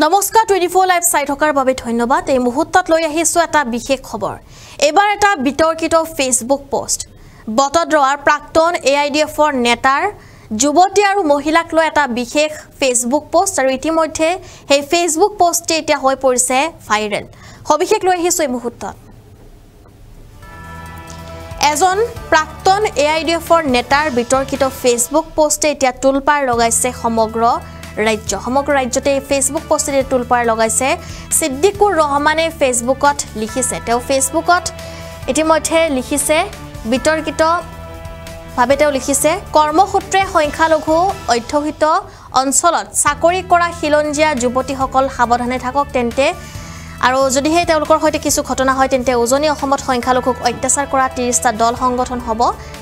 নমস্কাৰ 24 লাইভ চাই থকাৰ বাবে ধন্যবাদ। এই মুহূৰ্তত লৈ আহিছো এটা বিশেষ খবৰ। এবাৰ এটা বিতৰ্কিত ফেসবুক পোষ্ট বটদ্ৰৱাৰ প্ৰাক্তন AIDFৰ নেতাৰ যুৱতী আৰু মহিলাক লৈ এটা বিশেষ ফেসবুক পোষ্ট আৰু ইতিমধ্যে সেই ফেসবুক পোষ্টে এতিয়া হৈ পৰিছে ভাইৰেল। সবিশেষ লৈ আহিছো এই মুহূৰ্তত। এজন প্ৰাক্তন AIDFৰ নেতাৰ বিতৰ্কিত ফেসবুক পোষ্টে এতিয়া তুলপাৰ লগাইছে সমগ্ৰ ৰাজ্যতে ফেসবুক পোষ্টে তুলপাৰ লগাইছে। সিদ্দিকুৰ ৰহমানে ফেসবুকত লিখিছে, তেওঁ ফেসবুকত ইতিমধ্যে লিখিছে বিতৰ্কিত ভাবে তেওঁ লিখিছে, কৰ্মসূত্ৰে সংখ্যালঘু অধ্যুষিত অঞ্চলত চাকৰি কৰা খিলঞ্জীয়া যুৱতীসকল সাৱধানে থাকক, তেন্তে আৰু যদিহে তেওঁলোকৰ হৈতে কিছু ঘটনা হয় তেন্তে উজনি অসমত সংখ্যালঘুক অত্যাচাৰ কৰা 30টা দল সংগঠন হ'ব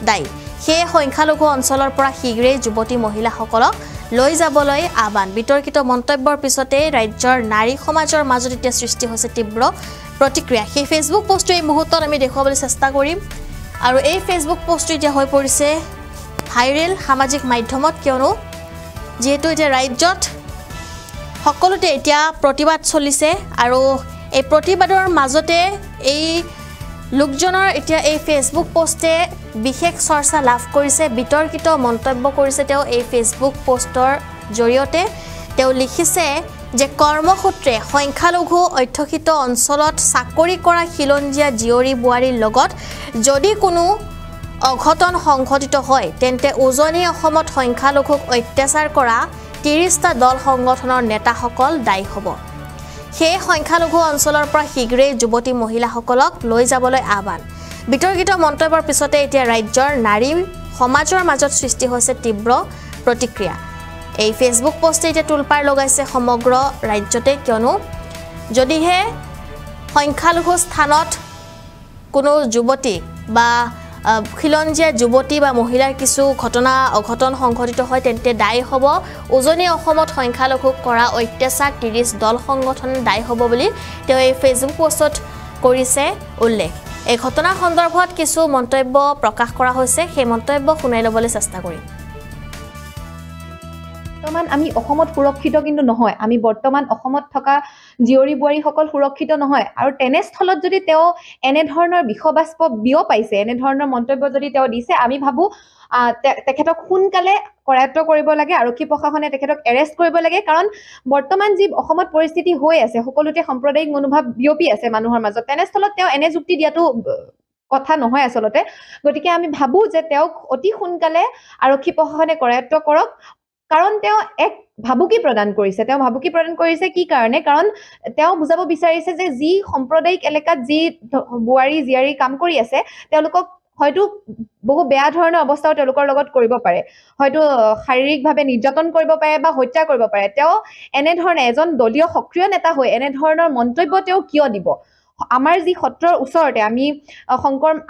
দায়ী। সেই সংখ্যালঘু অঞ্চলৰ পৰা শীঘ্ৰেই যুৱতী মহিলাসকলক লৈ যাবলৈ আহ্বান। বিতৰ্কিত মন্তব্যৰ পিছতে ৰাজ্যৰ নাৰী সমাজৰ মাজত এতিয়া সৃষ্টি হৈছে তীব্ৰ প্ৰতিক্ৰিয়া। সেই ফেসবুক পোষ্টটো এই মুহূৰ্তত আমি দেখুৱাবলৈ চেষ্টা কৰিম আৰু এই ফেসবুক পোষ্টটো এতিয়া হৈ পৰিছে ভাইৰেল সামাজিক মাধ্যমত, কিয়নো যেহেতু এতিয়া ৰাজ্যত সকলোতে এতিয়া প্ৰতিবাদ চলিছে আৰু এই প্ৰতিবাদৰ মাজতে এই লোকজনৰ এতিয়া এই ফেসবুক পোষ্টে বিশেষ চৰ্চা লাভ কৰিছে। বিতৰ্কিত মন্তব্য কৰিছে তেওঁ এই ফেসবুক পোষ্টৰ জৰিয়তে। তেওঁ লিখিছে যে কৰ্মসূত্ৰে সংখ্যালঘু অধ্যুষিত অঞ্চলত চাকৰি কৰা খিলঞ্জীয়া জীয়ৰী বোৱাৰীৰ লগত যদি কোনো অঘটন সংঘটিত হয় তেন্তে উজনি অসমত সংখ্যালঘুক অত্যাচাৰ কৰা 30টা দল সংগঠনৰ নেতাসকল দায়ী হ'ব। সেই সংখ্যালঘু অঞ্চলৰ পৰা শীঘ্ৰেই যুৱতী মহিলাসকলক লৈ যাবলৈ আহ্বান। বিতৰ্কিত মন্তব্যৰ পিছতে এতিয়া ৰাজ্যৰ নাৰী সমাজৰ মাজত সৃষ্টি হৈছে তীব্ৰ প্ৰতিক্ৰিয়া। এই ফেসবুক পোষ্টে এতিয়া তুলপাৰ লগাইছে সমগ্ৰ ৰাজ্যতে, কিয়নো যদিহে সংখ্যালঘু স্থানত কোনো যুৱতী বা খিলঞ্জীয়া যুৱতী বা মহিলাৰ কিছু অঘটন সংঘটিত হয় তেন্তে দায়ী হ'ব উজনি অসমত সংখ্যালঘুক কৰা অত্যাচাৰ 30 দল সংগঠন দায়ী হ'ব বুলি তেওঁ এই ফেসবুক পোষ্টত কৰিছে উল্লেখ। এই ঘটনাৰ সন্দৰ্ভত কিছু মন্তব্য প্ৰকাশ কৰা হৈছে, সেই মন্তব্য শুনাই ল'বলৈ চেষ্টা কৰিম। বৰ্তমান আমি অসমত সুৰক্ষিত কিন্তু নহয়, আমি বৰ্তমান অসমত থকা জীয়ৰী বোৱাৰীসকল সুৰক্ষিত নহয় আৰু তেনেস্থলত যদি তেওঁ এনেধৰণৰ বিষবাষ্প পাইছে, এনেধৰণৰ মন্তব্য যদি তেওঁ দিছে, আমি ভাবো তেখেতক সোনকালে কৰায়ত্ব কৰিব লাগে, আৰক্ষী প্ৰশাসনে তেখেতক এৰেষ্ট কৰিব লাগে। কাৰণ বৰ্তমান যি অসমত পৰিস্থিতি হৈ আছে, সকলোতে সাম্প্ৰদায়িক মনোভাৱ বিয়পি আছে মানুহৰ মাজত, তেনেস্থলত তেওঁ এনে যুক্তি দিয়াটো কথা নহয় আচলতে। গতিকে আমি ভাবো যে তেওঁক অতি সোনকালে আৰক্ষী প্ৰশাসনে কৰায়ত্ব কৰক, কাৰণ তেওঁ এক ভাবুকি প্ৰদান কৰিছে। তেওঁ ভাবুকি প্ৰদান কৰিছে কি কাৰণে? কাৰণ তেওঁ বুজাব বিচাৰিছে যে যি সাম্প্ৰদায়িক এলেকাত যি বোৱাৰী জীয়াৰী কাম কৰি আছে তেওঁলোকক হয়তো বহু বেয়া ধৰণৰ অৱস্থাও তেওঁলোকৰ লগত কৰিব পাৰে, হয়তো শাৰীৰিকভাৱে নিৰ্যাতন কৰিব পাৰে বা হত্যা কৰিব পাৰে। তেওঁ এনেধৰণে এজন দলীয় সক্ৰিয় নেতা হৈ এনেধৰণৰ মন্তব্য তেওঁ কিয় দিব? আমাৰ যি সত্ৰৰ ওচৰতে আমি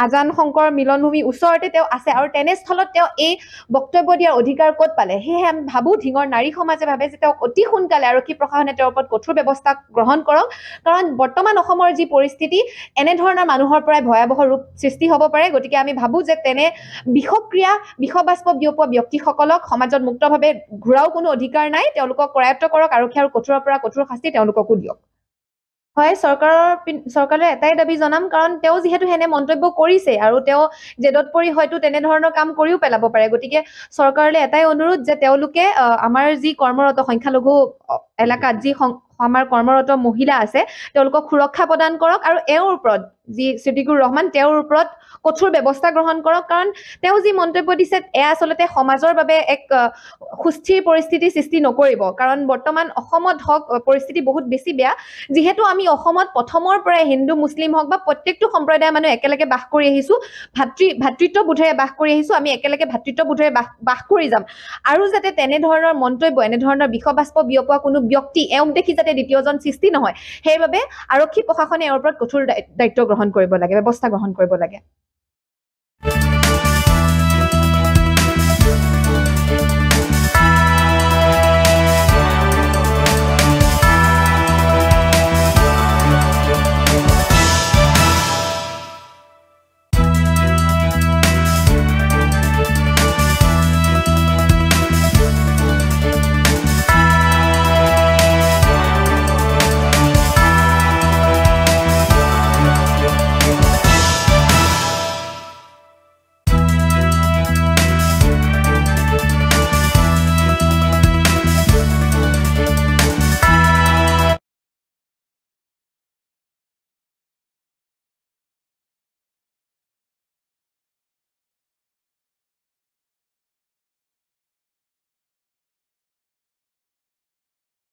আজান শংকৰ মিলনভূমি ওচৰতে তেওঁ আছে আৰু তেনেস্থলত তেওঁ এই বক্তব্য দিয়াৰ অধিকাৰ ক'ত পালে? সেয়েহে আমি ভাবো ধিঙৰ নাৰী সমাজে ভাবে যে তেওঁক অতি সোনকালে আৰক্ষী প্ৰশাসনে তেওঁৰ ওপৰত কঠোৰ ব্যৱস্থা গ্ৰহণ কৰক, কাৰণ বৰ্তমান অসমৰ যি পৰিস্থিতি এনেধৰণৰ মানুহৰ পৰাই ভয়াৱহ ৰূপ সৃষ্টি হ'ব পাৰে। গতিকে আমি ভাবো যে তেনে বিষবাষ্প বিয়পোৱা ব্যক্তিসকলক সমাজত মুক্তভাৱে ঘূৰাও কোনো অধিকাৰ নাই, তেওঁলোকক কৰায়ত্ব কৰক আৰক্ষী আৰু কঠোৰৰ পৰা কঠোৰ শাস্তি তেওঁলোককো দিয়ক। হয়, চৰকাৰে এটাই দাবী জনাম, কাৰণ তেওঁ যিহেতু হেনে মন্তব্য কৰিছে আৰু তেওঁ জেদত পৰি হয়তো তেনেধৰণৰ কাম কৰিও পেলাব পাৰে। গতিকে চৰকাৰলৈ এটাই অনুৰোধ যে তেওঁলোকে আমাৰ যি কৰ্মৰত সংখ্যালঘু এলেকাত যি আমাৰ কৰ্মৰত মহিলা আছে তেওঁলোকক সুৰক্ষা প্ৰদান কৰক আৰু এওঁৰ ওপৰত যি সিদ্দিকুৰ ৰহমান তেওঁৰ ওপৰত কঠোৰ ব্যৱস্থা গ্ৰহণ কৰক। কাৰণ তেওঁ যি মন্তব্য দিছে এয়া আচলতে সমাজৰ বাবে এক সুস্থিৰ পৰিস্থিতি সৃষ্টি নকৰিব, কাৰণ বৰ্তমান অসমত হওক পৰিস্থিতি বহুত বেছি বেয়া। যিহেতু আমি অসমত প্ৰথমৰ পৰাই হিন্দু মুছলিম হওক বা প্ৰত্যেকটো সম্প্ৰদায়ৰ মানুহ একেলগে বাস কৰি আহিছো, ভাতৃত্ববোধেৰে বাস কৰি আহিছো, আমি একেলগে ভাতৃত্ববোধেৰে বাস কৰি যাম। আৰু যাতে তেনেধৰণৰ মন্তব্য এনেধৰণৰ বিষবাষ্প বিয়পোৱা কোনো ব্যক্তি এওঁক দেখি যাতে দ্বিতীয়জন সৃষ্টি নহয়, সেইবাবে আৰক্ষী প্ৰশাসনে ইয়াৰ ওপৰত কঠোৰ দায়িত্ব গ্ৰহণ কৰিব লাগে, ব্যৱস্থা গ্ৰহণ কৰিব লাগে।